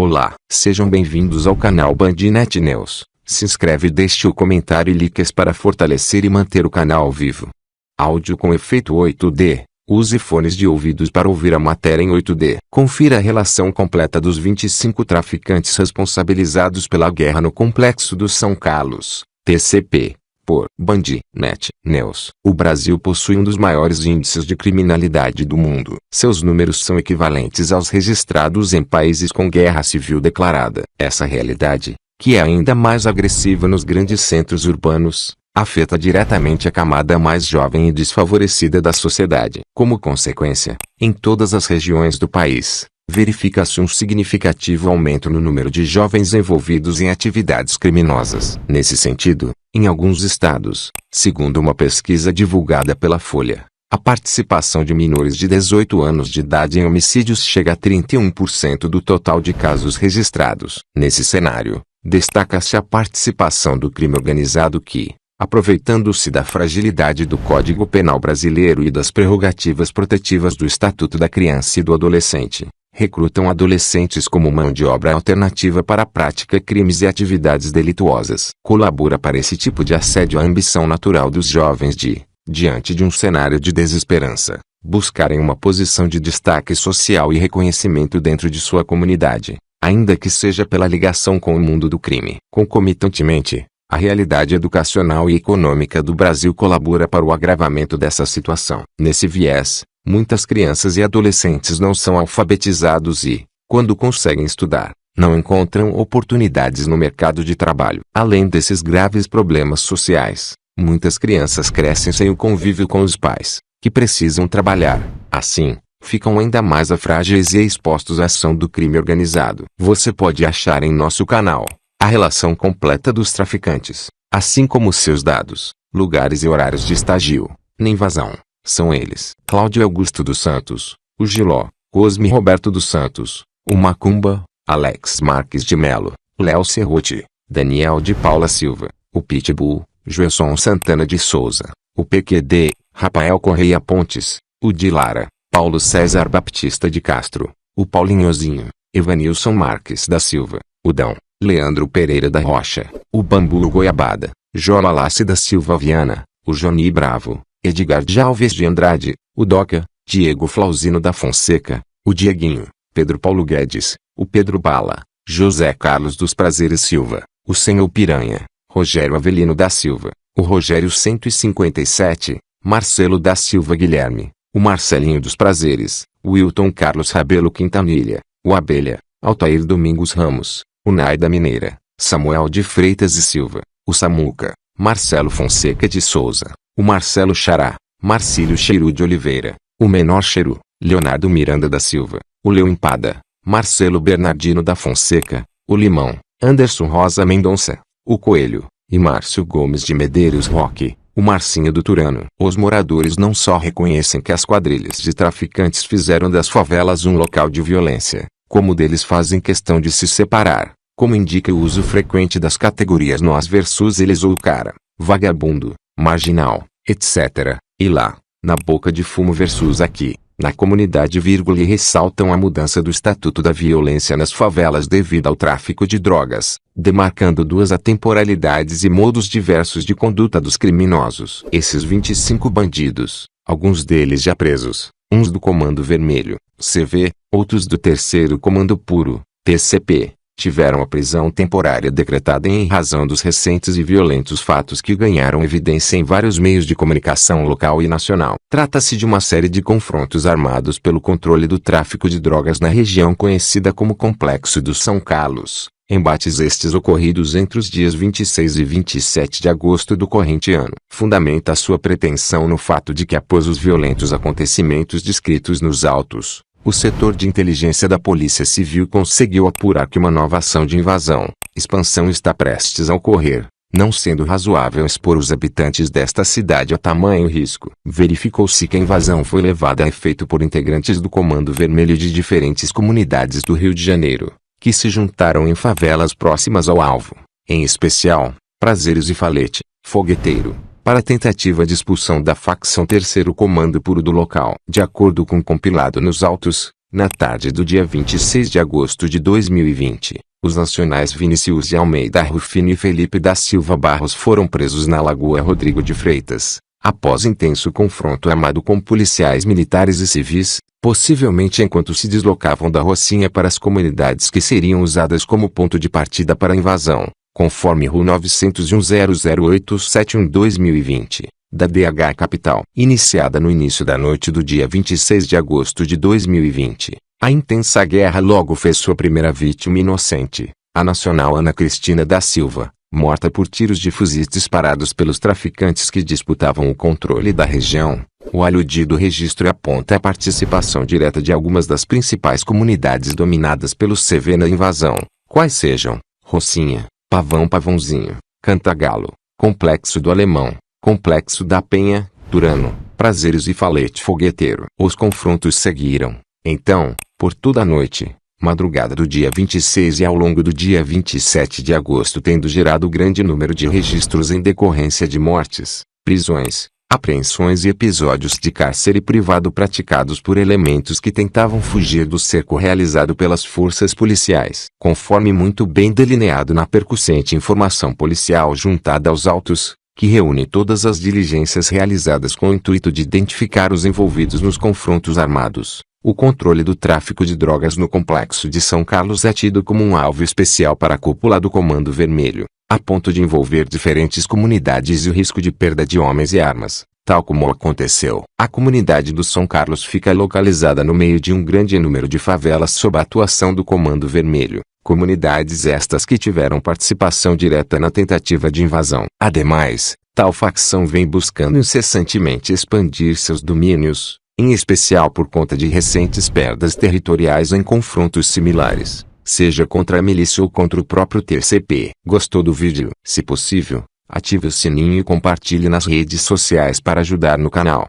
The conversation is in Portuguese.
Olá, sejam bem-vindos ao canal Bandnet News. Se inscreve, deixe o comentário e likes para fortalecer e manter o canal vivo. Áudio com efeito 8D. Use fones de ouvidos para ouvir a matéria em 8D. Confira a relação completa dos 25 traficantes responsabilizados pela guerra no Complexo do São Carlos, TCP. Por Bandnet News. O Brasil possui um dos maiores índices de criminalidade do mundo. Seus números são equivalentes aos registrados em países com guerra civil declarada. Essa realidade, que é ainda mais agressiva nos grandes centros urbanos, afeta diretamente a camada mais jovem e desfavorecida da sociedade. Como consequência, em todas as regiões do país, verifica-se um significativo aumento no número de jovens envolvidos em atividades criminosas. Nesse sentido, em alguns estados, segundo uma pesquisa divulgada pela Folha, a participação de menores de 18 anos de idade em homicídios chega a 31% do total de casos registrados. Nesse cenário, destaca-se a participação do crime organizado que, aproveitando-se da fragilidade do Código Penal brasileiro e das prerrogativas protetivas do Estatuto da Criança e do Adolescente, recrutam adolescentes como mão de obra alternativa para a prática de crimes e atividades delituosas. Colabora para esse tipo de assédio a ambição natural dos jovens de, diante de um cenário de desesperança, buscarem uma posição de destaque social e reconhecimento dentro de sua comunidade, ainda que seja pela ligação com o mundo do crime. Concomitantemente, a realidade educacional e econômica do Brasil colabora para o agravamento dessa situação. Nesse viés, muitas crianças e adolescentes não são alfabetizados e, quando conseguem estudar, não encontram oportunidades no mercado de trabalho. Além desses graves problemas sociais, muitas crianças crescem sem o convívio com os pais, que precisam trabalhar. Assim, ficam ainda mais frágeis e expostos à ação do crime organizado. Você pode achar em nosso canal a relação completa dos traficantes, assim como seus dados, lugares e horários de estágio na invasão. São eles: Cláudio Augusto dos Santos, o Giló, Cosme Roberto dos Santos, o Macumba, Alex Marques de Melo, Léo Serrote, Daniel de Paula Silva, o Pitbull, Joelson Santana de Souza, o PQD, Rafael Correia Pontes, o Dilara, Paulo César Baptista de Castro, o Paulinhozinho, Evanilson Marques da Silva, o Dão, Leandro Pereira da Rocha, o Bambu Goiabada, Jola Lace da Silva Viana, o Johnny Bravo, Edgar de Alves de Andrade, o Doca, Diego Flauzino da Fonseca, o Dieguinho, Pedro Paulo Guedes, o Pedro Bala, José Carlos dos Prazeres Silva, o Senhor Piranha, Rogério Avelino da Silva, o Rogério 157, Marcelo da Silva Guilherme, o Marcelinho dos Prazeres, o Wilton Carlos Rabelo Quintanilha, o Abelha, Altair Domingos Ramos, o Naida Mineira, Samuel de Freitas e Silva, o Samuca, Marcelo Fonseca de Souza, o Marcelo Xará, Marcílio Cheiro de Oliveira, o Menor Cheiro, Leonardo Miranda da Silva, o Leo Empada, Marcelo Bernardino da Fonseca, o Limão, Anderson Rosa Mendonça, o Coelho, e Márcio Gomes de Medeiros Roque, o Marcinho do Turano. Os moradores não só reconhecem que as quadrilhas de traficantes fizeram das favelas um local de violência, como deles fazem questão de se separar, como indica o uso frequente das categorias nós versus eles ou o cara, vagabundo, marginal, etc. E lá, na boca de fumo versus aqui, na comunidade, e ressaltam a mudança do Estatuto da Violência nas favelas devido ao tráfico de drogas, demarcando duas atemporalidades e modos diversos de conduta dos criminosos. Esses 25 bandidos, alguns deles já presos, uns do Comando Vermelho, CV, outros do Terceiro Comando Puro, TCP, tiveram a prisão temporária decretada em razão dos recentes e violentos fatos que ganharam evidência em vários meios de comunicação local e nacional. Trata-se de uma série de confrontos armados pelo controle do tráfico de drogas na região conhecida como Complexo do São Carlos. Embates estes ocorridos entre os dias 26 e 27 de agosto do corrente ano. Fundamenta a sua pretensão no fato de que após os violentos acontecimentos descritos nos autos, o setor de inteligência da Polícia Civil conseguiu apurar que uma nova ação de invasão, expansão está prestes a ocorrer, não sendo razoável expor os habitantes desta cidade a tamanho risco. Verificou-se que a invasão foi levada a efeito por integrantes do Comando Vermelho de diferentes comunidades do Rio de Janeiro, que se juntaram em favelas próximas ao alvo, em especial, Prazeres e Falete, Fogueteiro, para a tentativa de expulsão da facção Terceiro Comando Puro do local. De acordo com o compilado nos autos, Na tarde do dia 26 de agosto de 2020, os nacionais Vinícius de Almeida Rufino e Felipe da Silva Barros foram presos na Lagoa Rodrigo de Freitas, após intenso confronto armado com policiais militares e civis, possivelmente enquanto se deslocavam da Rocinha para as comunidades que seriam usadas como ponto de partida para a invasão, conforme RU 901-00871-2020. Da DH Capital. Iniciada no início da noite do dia 26 de agosto de 2020, a intensa guerra logo fez sua primeira vítima inocente, a nacional Ana Cristina da Silva, morta por tiros de fuzis disparados pelos traficantes que disputavam o controle da região. O aludido registro aponta a participação direta de algumas das principais comunidades dominadas pelo CV na invasão, quais sejam Rocinha, Pavãozinho, Cantagalo, Complexo do Alemão, Complexo da Penha, Turano, Prazeres e Falete Fogueteiro. Os confrontos seguiram, então, por toda a noite, madrugada do dia 26 e ao longo do dia 27 de agosto, tendo gerado grande número de registros em decorrência de mortes, prisões, apreensões e episódios de cárcere privado praticados por elementos que tentavam fugir do cerco realizado pelas forças policiais. Conforme muito bem delineado na percussente informação policial juntada aos autos, que reúne todas as diligências realizadas com o intuito de identificar os envolvidos nos confrontos armados, o controle do tráfico de drogas no Complexo de São Carlos é tido como um alvo especial para a cúpula do Comando Vermelho, a ponto de envolver diferentes comunidades e o risco de perda de homens e armas, tal como aconteceu. A comunidade do São Carlos fica localizada no meio de um grande número de favelas sob a atuação do Comando Vermelho. Comunidades estas que tiveram participação direta na tentativa de invasão. Ademais, tal facção vem buscando incessantemente expandir seus domínios, em especial por conta de recentes perdas territoriais em confrontos similares, seja contra a milícia ou contra o próprio TCP. Gostou do vídeo? Se possível, ative o sininho e compartilhe nas redes sociais para ajudar no canal.